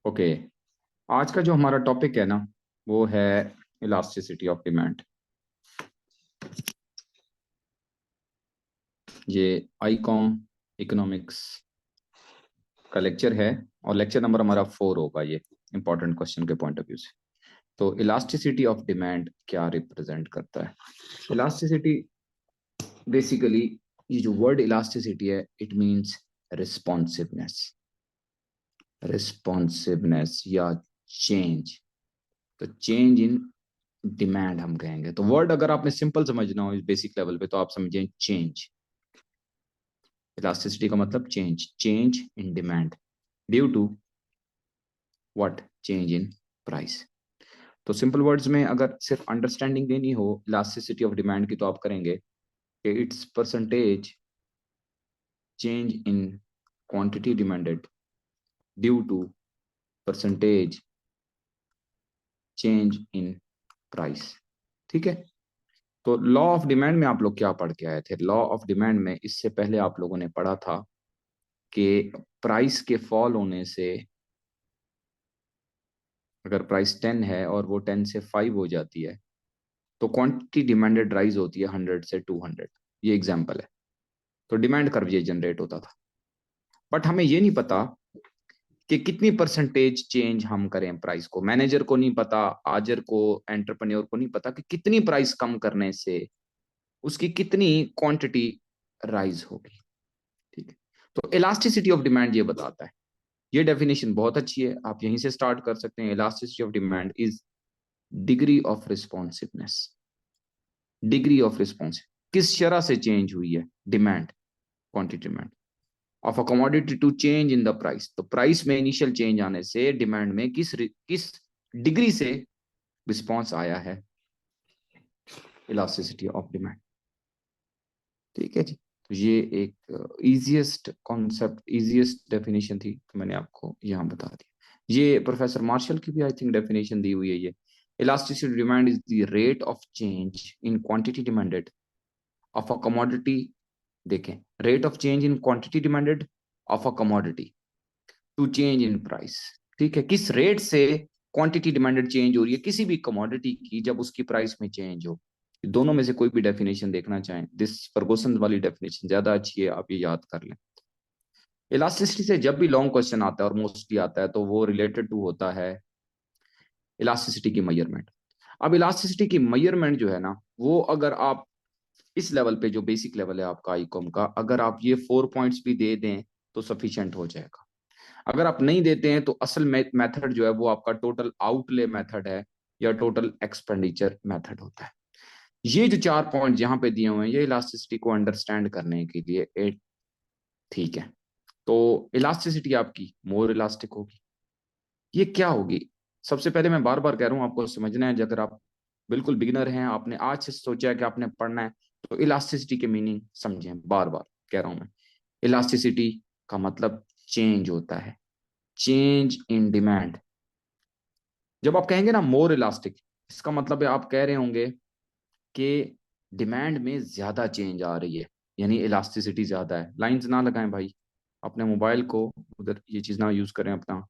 Okay. आज का जो हमारा टॉपिक है ना, वो है इलास्टिसिटी ऑफ डिमांड। ये आईकॉम इकोनॉमिक्स का लेक्चर है और लेक्चर नंबर हमारा 4 होगा। ये इंपॉर्टेंट क्वेश्चन के पॉइंट ऑफ व्यू से। तो इलास्टिसिटी ऑफ डिमांड क्या रिप्रेजेंट करता है? इलास्टिसिटी बेसिकली, ये जो वर्ड इलास्टिसिटी है, इट मींस रिस्पॉन्सिवनेस। रिस्पॉन्सिवनेस या चेंज। तो चेंज इन डिमांड हम कहेंगे। तो वर्ड अगर आपने सिंपल समझना हो इस बेसिक लेवल पे, तो आप समझें चेंज। इलास्टिसिटी का मतलब change, change in demand due to what? Change in price. तो सिंपल वर्ड्स में अगर सिर्फ अंडरस्टैंडिंग देनी हो इलास्टिसिटी ऑफ डिमांड की, तो आप करेंगे कि it's percentage change in quantity demanded due to percentage change in price. ठीक है। तो लॉ ऑफ डिमांड में आप लोग क्या पढ़ के आए थे? लॉ ऑफ डिमांड में इससे पहले आप लोगों ने पढ़ा था कि प्राइस के फॉल होने से, अगर प्राइस 10 है और वो 10 से 5 हो जाती है, तो क्वांटिटी डिमांडेड राइज होती है 100 से 200। ये एग्जांपल है। तो डिमांड कर्व ये जनरेट होता था। बट हमें ये नहीं पता कि कितनी परसेंटेज चेंज हम करें प्राइस को। मैनेजर को नहीं पता, आजर को, एंटरप्रेन्योर को नहीं पता कि कितनी प्राइस कम करने से उसकी कितनी क्वांटिटी राइज होगी। ठीक है। तो इलास्टिसिटी ऑफ डिमांड ये बताता है। ये डेफिनेशन बहुत अच्छी है, आप यहीं से स्टार्ट कर सकते हैं। Elasticity of demand is degree of responsiveness. Degree of response, किस शरह से चेंज हुई है demand, quantity demand of a commodity to change in the price. तो प्राइस में इनिशियल चेंज आने से डिमांड में किस डिग्री से रिस्पॉन्स आया है। Elasticity of demand. ठीक है जी। तो ये एक इजीएस्ट कॉन्सेप्ट, इजीएस्ट डेफिनेशन थी, तो मैंने आपको यहाँ बता दिया। ये प्रोफेसर मार्शल की भी आई थिंक डेफिनेशन दी हुई है। ये elasticity demand is the rate of change in quantity demanded of a commodity. देखें, rate of change in quantity demanded of a commodity to change in price. ठीक है, किस rate से क्वांटिटी डिमांडेड चेंज हो रही है किसी भी कमोडिटी की, जब उसकी प्राइस में चेंज हो। दोनों में से कोई भी डेफिनेशन देखना चाहें, दिस फर्गुसन वाली डेफिनेशन ज्यादा अच्छी है, आप ये याद कर लें। इलास्टिसिटी से जब भी लॉन्ग क्वेश्चन आता है और मोस्टली आता है, तो वो रिलेटेड टू होता है इलास्टिसिटी की मेजरमेंट। अब इलास्टिसिटी की मेजरमेंट जो है ना, वो अगर आप इस लेवल पे, जो बेसिक लेवल है आपका आईकॉम का, अगर आप ये 4 पॉइंट्स भी दे दें तो सफिशिएंट हो जाएगा। अगर आप नहीं देते हैं तो असल मेथड जो है वो आपका टोटल आउटले मेथड है या टोटल एक्सपेंडिचर मेथड होता है। ये जो 4 पॉइंट यहाँ पे दिए हुए हैं, ये इलास्टिसिटी को अंडरस्टैंड करने के लिए ठीक है। तो इलास्टिसिटी आपकी मोर इलास्टिक होगी। ये क्या होगी? सबसे पहले मैं बार बार कह रहा हूँ, आपको समझना है। अगर आप बिल्कुल बिगिनर हैं, आपने आज से सोचा है कि आपने पढ़ना है, तो इलास्टिसिटी के मीनिंग समझें। बार बार कह रहा हूं मैं, इलास्टिसिटी का मतलब चेंज होता है, चेंज इन डिमांड। जब आप कहेंगे ना मोर इलास्टिक, इसका मतलब है आप कह रहे होंगे कि डिमांड में ज्यादा चेंज आ रही है, यानी इलास्टिसिटी ज्यादा है। लाइंस ना लगाएं भाई, अपने मोबाइल को उधर ये चीज ना यूज करें अपना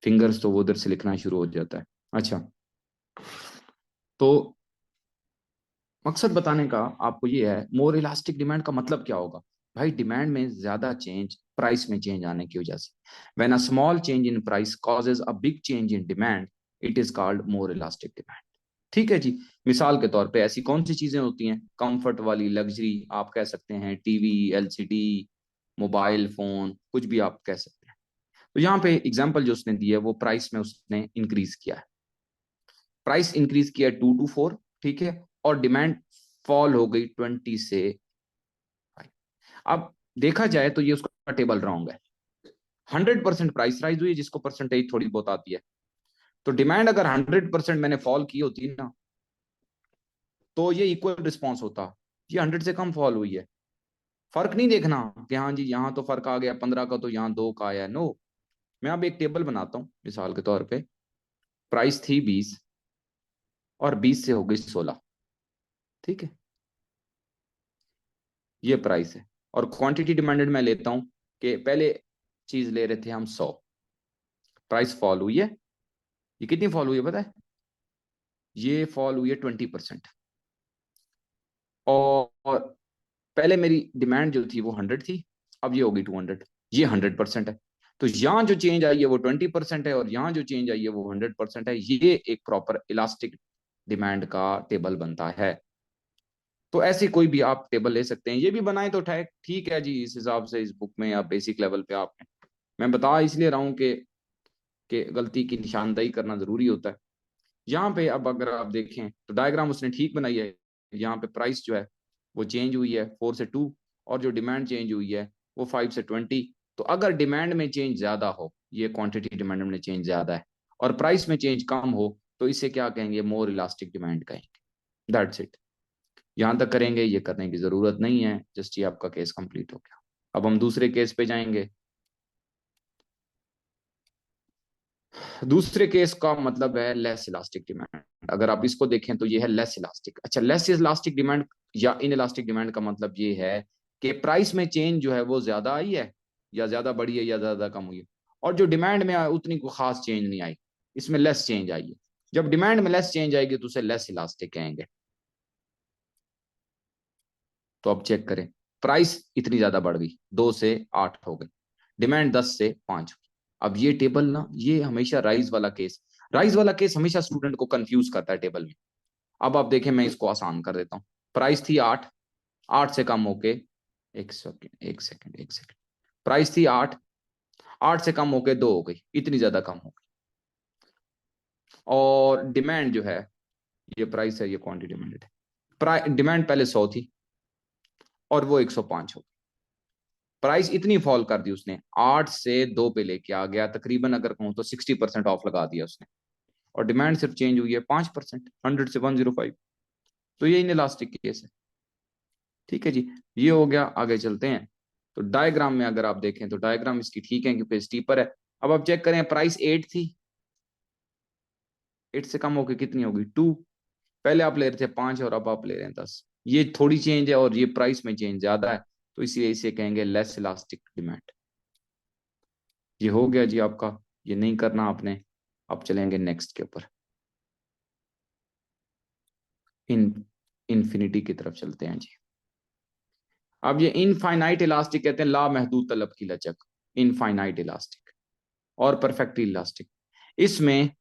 फिंगर्स, तो वो उधर से लिखना शुरू हो जाता है। अच्छा, तो मकसद बताने का आपको ये है, मोर इलास्टिक डिमांड का मतलब क्या होगा। भाई डिमांड में ज्यादा चेंज प्राइस में चेंज आने की वजह से, when a small change in price causes a big change in demand, it is called more elastic demand. ठीक है जी। मिसाल के तौर पे ऐसी कौन सी चीजें होती हैं कंफर्ट वाली, लग्जरी आप कह सकते हैं, टीवी, एलसीडी, मोबाइल फोन, कुछ भी आप कह सकते हैं। तो यहाँ पे एग्जांपल जो उसने दी है, वो प्राइस में उसने इंक्रीज किया है। प्राइस इंक्रीज किया 2 to 4, ठीक है, और डिमांड फॉल हो गई 20 से 5। अब देखा जाए तो ये उसका टेबल रॉन्ग है। 100% प्राइस राइज हुई है, जिसको परसेंटेज थोड़ी बहुत आती है। तो डिमांड अगर 100% मैंने फॉल की होती ना, तो ये इक्वल रिस्पॉन्स होता। ये 100 से कम फॉल हुई है। फर्क नहीं देखना कि हाँ जी यहाँ तो फर्क आ गया 15 का, तो यहाँ 2 का आया। नो, मैं अब एक टेबल बनाता हूँ मिसाल के तौर पे। प्राइस थी 20 और 20 से हो गई 16। ठीक है, ये प्राइस है। और क्वांटिटी डिमांडेड मैं लेता हूं कि पहले चीज ले रहे थे हम 100, प्राइस फॉल हुई है, ये कितनी फॉल हुई है पता है, ये फॉल हुई है 20%। और पहले मेरी डिमांड जो थी वो 100 थी, अब ये होगी 200, ये 100% है। तो यहाँ जो चेंज आई है वो 20% है, और यहाँ जो चेंज आई है वो 100% है। ये एक प्रॉपर इलास्टिक डिमांड का टेबल बनता है। तो ऐसे कोई भी आप टेबल ले सकते हैं, ये भी बनाए तो ठीक है जी, इस हिसाब से इस बुक में या बेसिक लेवल पे आपने, मैं बता इसलिए रहा हूँ कि गलती की निशानदेही करना जरूरी होता है। यहाँ पे अब अगर आप देखें तो डायग्राम उसने ठीक बनाई है। यहाँ पे प्राइस जो है वो चेंज हुई है 4 से 2, और जो डिमांड चेंज हुई है वो 5 से 20। तो अगर डिमांड में चेंज ज्यादा हो, ये क्वांटिटी डिमांड में चेंज ज्यादा है, और प्राइस में चेंज कम हो, तो इसे क्या कहेंगे, मोर इलास्टिक डिमांड कहेंगे। That's it. यहाँ तक करेंगे, ये करने की जरूरत नहीं है, जस्ट ये आपका केस कंप्लीट हो गया। अब हम दूसरे केस पे जाएंगे। दूसरे केस का मतलब है लेस इलास्टिक डिमांड। अगर आप इसको देखें तो ये है लेस इलास्टिक। अच्छा, लेस इलास्टिक डिमांड या इन इलास्टिक डिमांड का मतलब ये है कि प्राइस में चेंज जो है वो ज्यादा आई है, या ज्यादा बढ़ी है, या ज्यादा कम हुई है, और जो डिमांड में उतनी को खास चेंज नहीं आई, इसमें लेस चेंज आई है। जब डिमांड में लेस चेंज आएगी तो उसे लेस इलास्टिक कहेंगे। तो अब चेक करें, प्राइस इतनी ज्यादा बढ़ गई, 2 से 8 हो गई, डिमांड 10 से 5 हुई। अब ये टेबल ना, ये हमेशा राइज वाला केस हमेशा स्टूडेंट को कंफ्यूज करता है टेबल में। अब आप देखें, मैं इसको आसान कर देता हूँ। प्राइस थी 8, 8 से कम होके, एक सेकेंड, प्राइस थी 8, 8 से कम होके 2 हो गई, इतनी ज्यादा कम हो गई। और डिमांड जो है, ये प्राइस है, ये क्वांटिटी डिमांडेड है, डिमांड पहले 100 थी और वो 105 हो गई। प्राइस इतनी फॉल कर दी उसने, 8 से 2 पे लेके आ गया, तकरीबन अगर कहूँ तो 60% ऑफ लगा दिया उसने, और डिमांड सिर्फ चेंज हुई है 5%, 100 से 105। तो ये इन इलास्टिक केस है। ठीक है जी, ये हो गया। आगे चलते हैं। तो डायग्राम में अगर आप देखें तो डायग्राम इसकी ठीक है क्योंकि स्टीपर है। अब आप चेक करें, प्राइस 8 थी, 8 से कम होकर कितनी होगी, 2। पहले आप ले रहे थे 5 और अब आप ले रहे हैं 10। ये थोड़ी चेंज है और ये प्राइस में चेंज ज्यादा है, तो इसलिए इसे कहेंगे लेस इलास्टिक डिमांड। ये हो गया जी आपका, ये नहीं करना आपने। अब चलेंगे नेक्स्ट के ऊपर, इन इन्फिनिटी की तरफ चलते हैं जी। अब ये इनफाइनाइट इलास्टिक कहते हैं, लामहदूद तलब की लचक, इनफाइनाइट इलास्टिक और परफेक्टली इलास्टिक। इसमें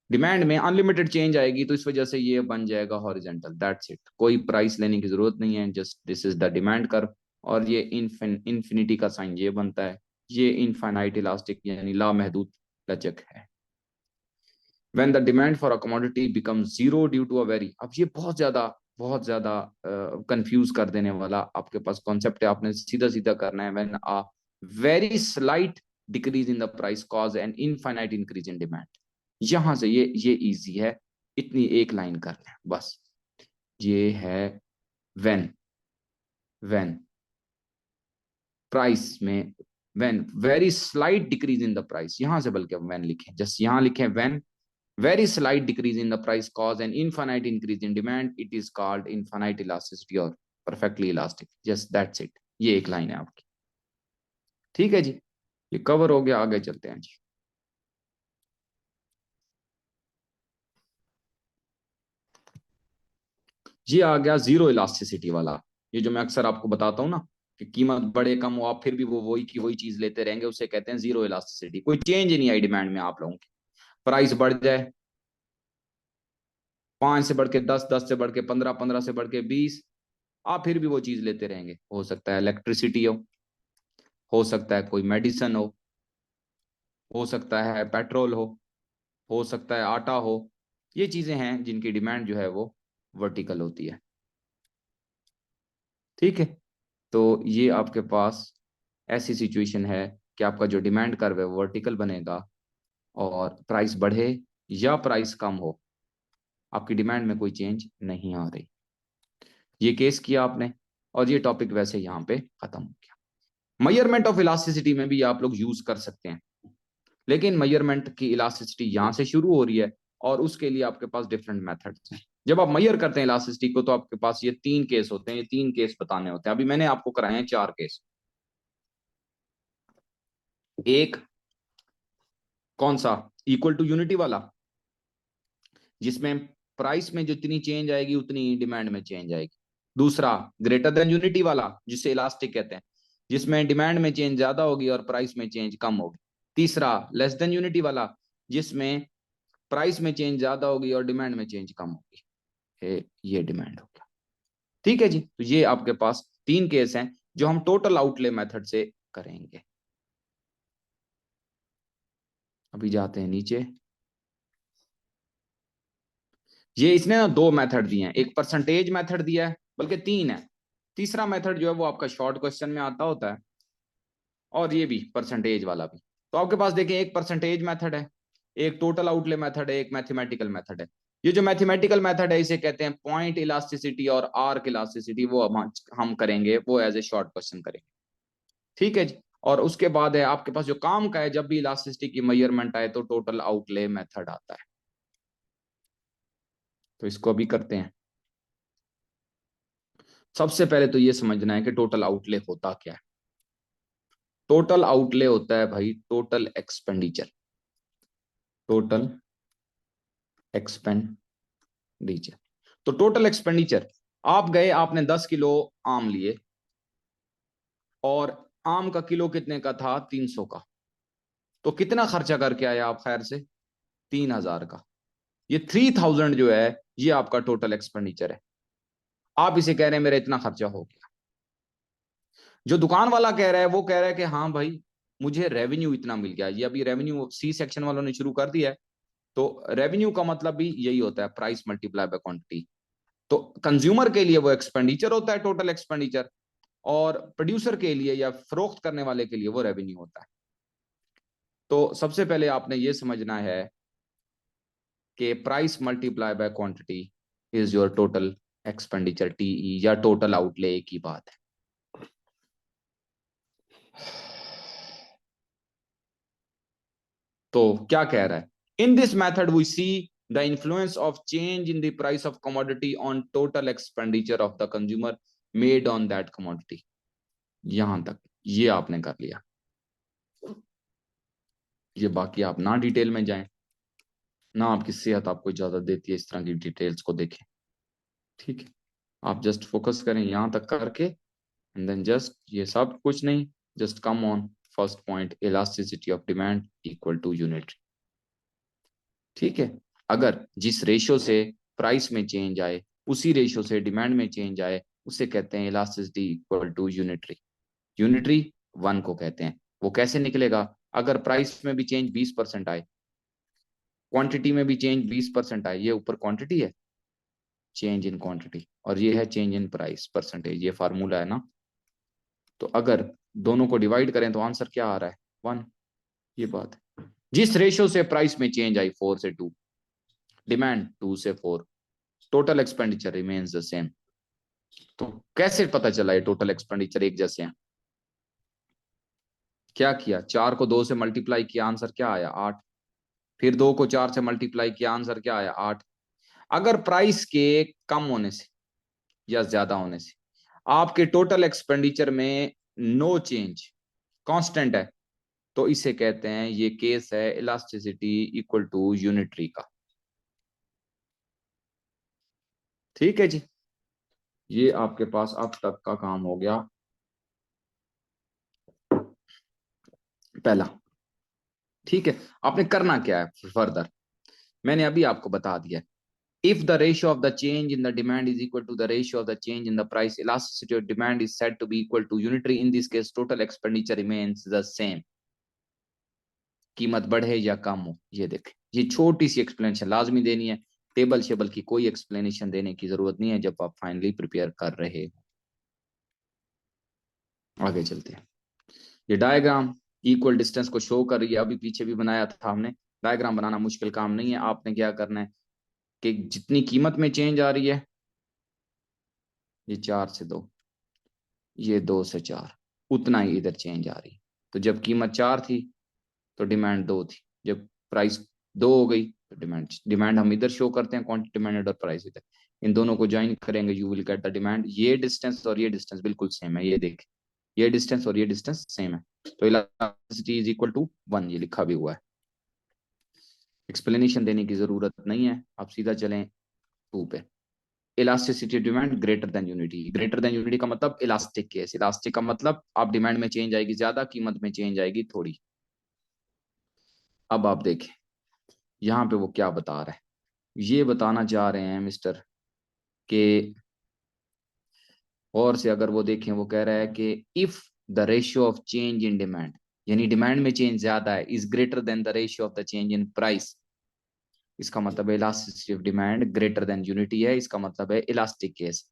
डिमांड में अनलिमिटेड चेंज आएगी, तो इस वजह से ये बन जाएगा हॉरिजेंटल। दैट्स इट, कोई प्राइस लेने की जरूरत नहीं है, just this is the demand curve. और ये इन्फिनिटी का साइन ये बनता है, ये इनफाइनाइट इलास्टिक यानी लामहदूद लचक है। when the demand for a commodity becomes zero due to a very, अब ये बहुत ज्यादा कंफ्यूज कर देने वाला आपके पास कॉन्सेप्ट है, आपने सीधा सीधा करना है। when a very slight decrease in the price cause an infinite increase in demand, यहां से ये इजी है, इतनी एक लाइन कर लें बस। ये है when when प्राइस में when very slight decrease in the price, यहां से बल्कि when लिखें, जस्ट यहां लिखें when very slight decrease in the price cause an infinite increase in demand, it is called infinite elasticity or perfectly elastic, just that's it। ये एक line है आपकी। ठीक है जी, ये कवर हो गया। आगे चलते हैं जी। ये आ गया जीरो इलास्टिसिटी वाला। ये जो मैं अक्सर आपको बताता हूँ ना, कि कीमत बढ़े कम हो, आप फिर भी वो वही की वही चीज लेते रहेंगे, उसे कहते हैं जीरो इलास्टिसिटी। कोई चेंज ही नहीं आई डिमांड में आप लोगों की, प्राइस बढ़ जाए 5 से बढ़ के 10, 10 से बढ़ के 15, 15 से बढ़ के 20, आप फिर भी वो चीज लेते रहेंगे। हो सकता है इलेक्ट्रिसिटी हो सकता है कोई मेडिसिन हो सकता है पेट्रोल हो सकता है आटा हो। ये चीजें हैं जिनकी डिमांड जो है वो वर्टिकल होती है। ठीक है, तो ये आपके पास ऐसी सिचुएशन है कि आपका जो डिमांड कर्व है वो वर्टिकल बनेगा, और प्राइस बढ़े या प्राइस कम हो, आपकी डिमांड में कोई चेंज नहीं आ रही। ये केस किया आपने, और ये टॉपिक वैसे यहाँ पे खत्म हो गया। मेजरमेंट ऑफ इलास्टिसिटी में भी आप लोग यूज कर सकते हैं, लेकिन मेजरमेंट की इलास्टिसिटी यहाँ से शुरू हो रही है, और उसके लिए आपके पास डिफरेंट मेथड्स हैं। जब आप मेजर करते हैं इलास्टिसिटी को, तो आपके पास ये 3 केस होते हैं, ये 3 केस बताने होते हैं। अभी मैंने आपको कराए हैं 4 केस। एक कौन सा, इक्वल टू यूनिटी वाला, जिसमें प्राइस में जितनी चेंज आएगी उतनी डिमांड में चेंज आएगी। दूसरा ग्रेटर देन यूनिटी वाला, जिसे इलास्टिक कहते हैं, जिसमें डिमांड में चेंज ज्यादा होगी और प्राइस में चेंज कम होगी। तीसरा लेस देन यूनिटी वाला, जिसमें प्राइस में चेंज ज्यादा होगी और डिमांड में चेंज कम होगी। ये डिमांड हो गया। ठीक है जी, तो ये आपके पास तीन केस हैं जो हम टोटल आउटले मेथड से करेंगे। अभी जाते हैं नीचे। ये इसने ना दो मेथड दिए हैं, एक परसेंटेज मेथड दिया है, बल्कि तीन है। तीसरा मेथड जो है वो आपका शॉर्ट क्वेश्चन में आता होता है, और ये भी परसेंटेज वाला भी। तो आपके पास देखें, एक परसेंटेज मेथड है, एक टोटल आउटले मेथड है, एक मैथमेटिकल मेथड है। ये जो मैथमेटिकल मेथड है इसे कहते हैं पॉइंट इलास्टिसिटी और आर्क इलास्टिसिटी, वो हम करेंगे, वो एज ए शॉर्ट क्वेश्चन करेंगे। ठीक है जी। और उसके बाद है आपके पास जो काम का है, जब भी इलास्टिसिटी की मेजरमेंट आए तो टोटल आउटले मेथड आता है। तो इसको अभी करते हैं। सबसे पहले तो ये समझना है कि टोटल आउटले होता क्या है। टोटल आउटले होता है भाई टोटल एक्सपेंडिचर, टोटल एक्सपेंडिचर। तो टोटल एक्सपेंडिचर, आप गए, आपने 10 किलो आम लिए, और आम का किलो कितने का था, 300 का। तो कितना खर्चा करके आए आप, खैर से 3000 का। ये 3000 जो है ये आपका टोटल एक्सपेंडिचर है। आप इसे कह रहे हैं मेरा इतना खर्चा हो गया। जो दुकान वाला कह रहा है वो कह रहा है कि हाँ भाई मुझे रेवेन्यू इतना मिल गया। ये अभी रेवेन्यू सी सेक्शन वालों ने शुरू कर दिया है। तो रेवेन्यू का मतलब भी यही होता है, प्राइस मल्टीप्लाई बाय क्वांटिटी। तो कंज्यूमर के लिए वो एक्सपेंडिचर होता है, टोटल एक्सपेंडिचर, और प्रोड्यूसर के लिए या फरोख्त करने वाले के लिए वो रेवेन्यू होता है। तो सबसे पहले आपने ये समझना है कि price multiply by quantity is your total expenditure, TE, या टोटल आउटले, एक ही बात है। तो क्या कह रहा है, in this method we see the influence of change in the price of commodity on total expenditure of the consumer made on that commodity. यहां तक ये आपने कर लिया। ये बाकी आप ना डिटेल में जाएं, ना आपकी सेहत आपको इजाजत देती है इस तरह की डिटेल्स को देखें। ठीक है, आप जस्ट फोकस करें यहां तक करके, एंड देन जस्ट ये सब कुछ नहीं, just come on first point, elasticity of demand equal to unit. ठीक है, अगर जिस रेशियो से प्राइस में चेंज आए उसी रेशियो से डिमांड में चेंज आए, उसे कहते हैं elasticity equal to unitary. Unitary one को कहते हैं। वो कैसे निकलेगा, अगर प्राइस में भी चेंज 20% आए, क्वांटिटी में भी चेंज 20% आए, ये ऊपर क्वांटिटी है, चेंज इन क्वांटिटी, और ये है चेंज इन प्राइस परसेंटेज, ये फार्मूला है ना। तो अगर दोनों को डिवाइड करें तो आंसर क्या आ रहा है, 1। ये बात है, जिस रेशियो से प्राइस में चेंज आई 4 से 2, डिमांड 2 से 4, total expenditure remains the same. तो कैसे पता चला ये टोटल एक्सपेंडिचर एक जैसे हैं, क्या किया, 4 को 2 से मल्टीप्लाई किया, आंसर क्या आया, 8। फिर 2 को 4 से मल्टीप्लाई किया, आंसर क्या आया, 8। अगर प्राइस के कम होने से या ज्यादा होने से आपके टोटल एक्सपेंडिचर में नो चेंज, कांस्टेंट है, तो इसे कहते हैं, ये केस है इलास्टिसिटी इक्वल टू यूनिटरी का। ठीक है जी, ये आपके पास अब तक का काम हो गया पहला। ठीक है, आपने करना क्या है फर्दर, मैंने अभी आपको बता दिया। If the ratio of the change in the demand is equal to the ratio of the change in the price, elasticity of demand is said to be equal to unitary. In this case, total expenditure remains the same. कीमत बढ़े या कम हो, ये देखें, ये छोटी सी explanation लाजमी देनी है। टेबल शेबल की कोई एक्सप्लेनेशन देने की जरूरत नहीं है जब आप फाइनली प्रिपेयर कर रहे हो। आगे चलते हैं। ये डायग्राम इक्वल डिस्टेंस को शो कर रही है, अभी पीछे भी बनाया था हमने। डायग्राम बनाना मुश्किल काम नहीं है, आपने क्या करना है कि जितनी कीमत में चेंज आ रही है, ये 4 से 2, ये 2 से 4, उतना ही इधर चेंज आ रही है। तो जब कीमत 4 थी तो डिमांड 2 थी, जब प्राइस 2 हो गई तो डिमांड डिमांड हम इधर शो करते हैं, क्वांटिटी डिमांडेड और प्राइस इधर। इन दोनों को ज्वाइन करेंगे, you will get the demand. ये डिस्टेंस और ये डिस्टेंस बिल्कुल सेम है, ये देख, ये डिस्टेंस और ये डिस्टेंस सेम है। तो इलास्टिसिटी इज इक्वल टू 1, ये लिखा भी हुआ है, एक्सप्लेनेशन देने की जरूरत नहीं है, आप सीधा चलें 2 पे। Elasticity demand greater than unity, greater than unity का मतलब इलास्टिक केस, इलास्टिक का मतलब आप डिमांड में चेंज आएगी ज्यादा, कीमत में चेंज आएगी थोड़ी। अब आप देखें यहाँ पे वो क्या बता रहा है, ये बताना चाह रहे हैं मिस्टर के, और से अगर वो देखें, वो कह रहा है कि if the ratio of change in demand, यानी डिमांड में चेंज ज्यादा है, is greater than the ratio of the change in price, इसका मतलब है elasticity of demand greater than unity है, इसका मतलब है इलास्टिक केस।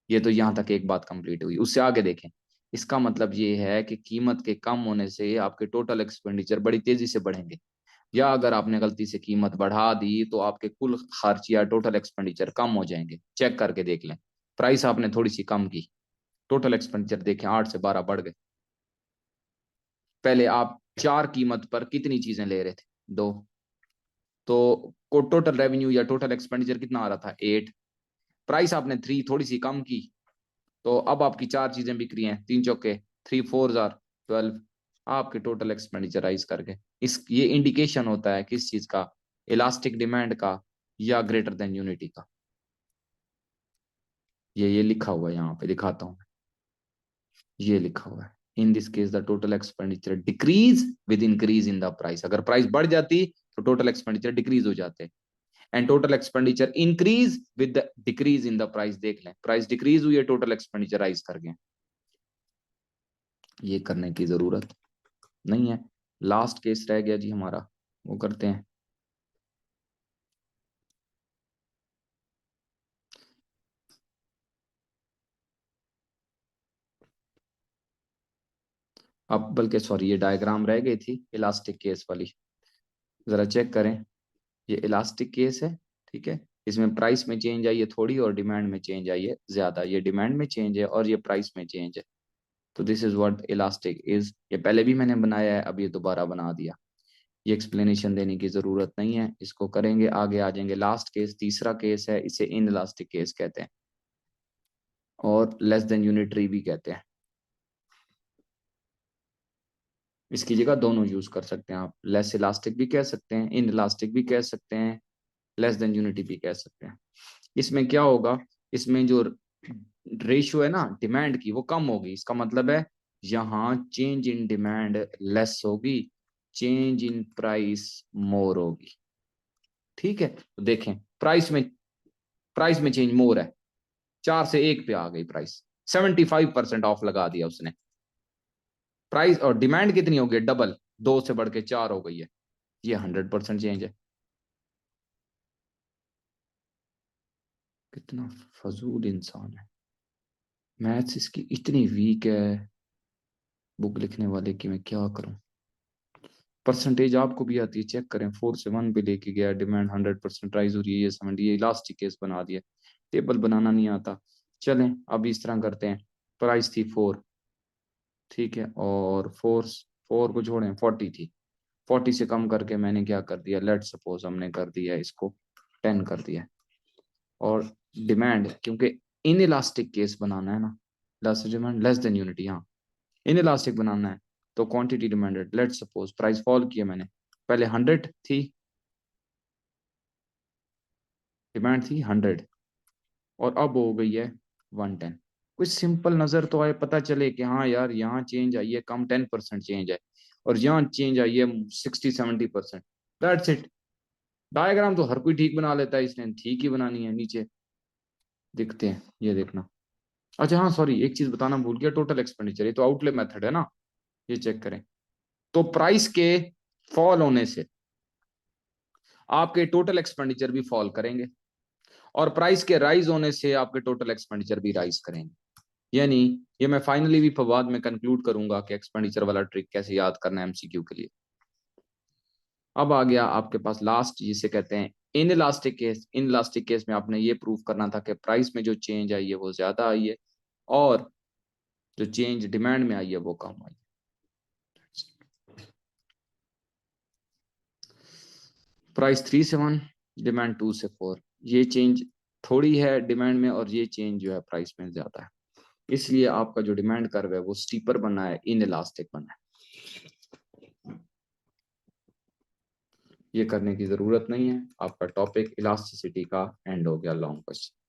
ये तो यहाँ तक एक बात कंप्लीट हुई, उससे आगे देखें, इसका मतलब ये है कि कीमत के कम होने से आपके टोटल एक्सपेंडिचर बड़ी तेजी से बढ़ेंगे, या अगर आपने गलती से कीमत बढ़ा दी तो आपके कुल खर्च या टोटल एक्सपेंडिचर कम हो जाएंगे। चेक करके देख लें, प्राइस आपने थोड़ी सी कम की, टोटल एक्सपेंडिचर देखें 8 से 12 बढ़ गए। पहले आप 4 कीमत पर कितनी चीजें ले रहे थे, 2, तो को टोटल रेवेन्यू या टोटल एक्सपेंडिचर कितना आ रहा था, 8। प्राइस आपने 3 थोड़ी सी कम की, तो अब आपकी 4 चीजें बिक रही हैं, 3 चौके 3 4 जार 12, आपके टोटल एक्सपेंडिचर राइज कर गए। इस ये इंडिकेशन होता है किस चीज का, इलास्टिक डिमांड का या ग्रेटर देन यूनिटी का। ये लिखा हुआ है, यहाँ पे दिखाता हूँ, ये लिखा हुआ है, in this case the total expenditure decrease with increase in the price, अगर प्राइस बढ़ जाती तो टोटल एक्सपेंडिचर डिक्रीज हो जाते, and total expenditure increase with the decrease in the price, देख लें प्राइस डिक्रीज हुई है, टोटल एक्सपेंडिचर राइज कर गए। ये करने की जरूरत नहीं है। लास्ट केस रह गया जी हमारा, वो करते हैं। अब बल्कि सॉरी, ये डायग्राम रह गई थी इलास्टिक केस वाली, जरा चेक करें, ये इलास्टिक केस है, ठीक है, इसमें प्राइस में चेंज आई है थोड़ी और डिमांड में चेंज आई है ज्यादा, ये डिमांड में चेंज है और ये प्राइस में चेंज है, तो this is what elastic is. ये पहले भी मैंने बनाया है, अब ये दोबारा बना दिया, ये एक्सप्लेनेशन देने की जरूरत नहीं है, इसको करेंगे आगे आ जाएंगे। लास्ट केस तीसरा केस है, इसे इन इलास्टिक केस कहते हैं और लेस देन यूनिटरी भी कहते हैं, इसकी जगह दोनों यूज कर सकते हैं आप, लेस इलास्टिक भी कह सकते हैं, इन इलास्टिक भी कह सकते हैं, लेस देन यूनिटी भी कह सकते हैं। इसमें क्या होगा, इसमें जो रेशियो है ना डिमांड की वो कम होगी, इसका मतलब है यहाँ चेंज इन डिमांड लेस होगी, चेंज इन प्राइस मोर होगी। ठीक है, तो देखें प्राइस में चेंज मोर है, 4 से 1 पे आ गई प्राइस, 75% ऑफ लगा दिया उसने, प्राइस और डिमांड कितनी हो गई, डबल, 2 से बढ़ के 4 हो गई है, ये 100% चेंज है। कितना फजूल इंसान है, मैथ्स इसकी इतनी वीक है बुक लिखने वाले की, मैं क्या करूं। परसेंटेज आपको भी आती है, चेक करें, 4 से 1 पे लेके गया, डिमांड 100% राइज हो रही है, ये 70, ये लास्ट केस बना दिया, टेबल बनाना नहीं आता। चलें अब इस तरह करते हैं, प्राइस थी 4, ठीक है, और 4 को छोड़ें, 40 थी, 40 से कम करके मैंने क्या कर दिया, लेट सपोज हमने कर दिया इसको 10 कर दिया, और डिमांड क्योंकि इन इलास्टिक केस बनाना है ना, last demand less than unity, हाँ इन इलास्टिक बनाना है, तो quantity demanded, let suppose price fall किया मैंने, पहले 100 थी, डिमांड थी 100 और अब हो गई है 110। कुछ सिंपल नजर तो आए, पता चले कि हाँ यार यहाँ चेंज आई है कम, 10% चेंज है, और यहाँ चेंज आई है 60-70%, दैट्स इट। डायग्राम तो हर कोई ठीक बना लेता है, इसने ठीक ही बनानी है। नीचे दिखते हैं, ये देखना, अच्छा हाँ सॉरी एक चीज बताना भूल गया, टोटल एक्सपेंडिचर, ये तो आउटले मेथड है ना, ये चेक करें, तो प्राइस के फॉल होने से आपके टोटल एक्सपेंडिचर भी फॉल करेंगे, और प्राइस के राइज होने से आपके टोटल एक्सपेंडिचर भी राइज करेंगे। यानी ये मैं फाइनली भी बाद में कंक्लूड करूंगा कि एक्सपेंडिचर वाला ट्रिक कैसे याद करना है एमसीक्यू के लिए। अब आ गया आपके पास लास्ट, जिसे कहते हैं in elastic case. In elastic case में आपने ये प्रूव करना था कि प्राइस में जो चेंज आई है वो ज्यादा आई है, और जो चेंज डिमांड में आई है वो कम आई है। प्राइस 3 से 1, डिमांड 2 से 4, ये चेंज थोड़ी है डिमांड में, और ये चेंज जो है प्राइस में ज्यादा है, इसलिए आपका जो डिमांड कर्व है वो स्टीपर बना है, इन इलास्टिक बना है। ये करने की जरूरत नहीं है, आपका टॉपिक इलास्टिसिटी का एंड हो गया लॉन्ग क्वेश्चन।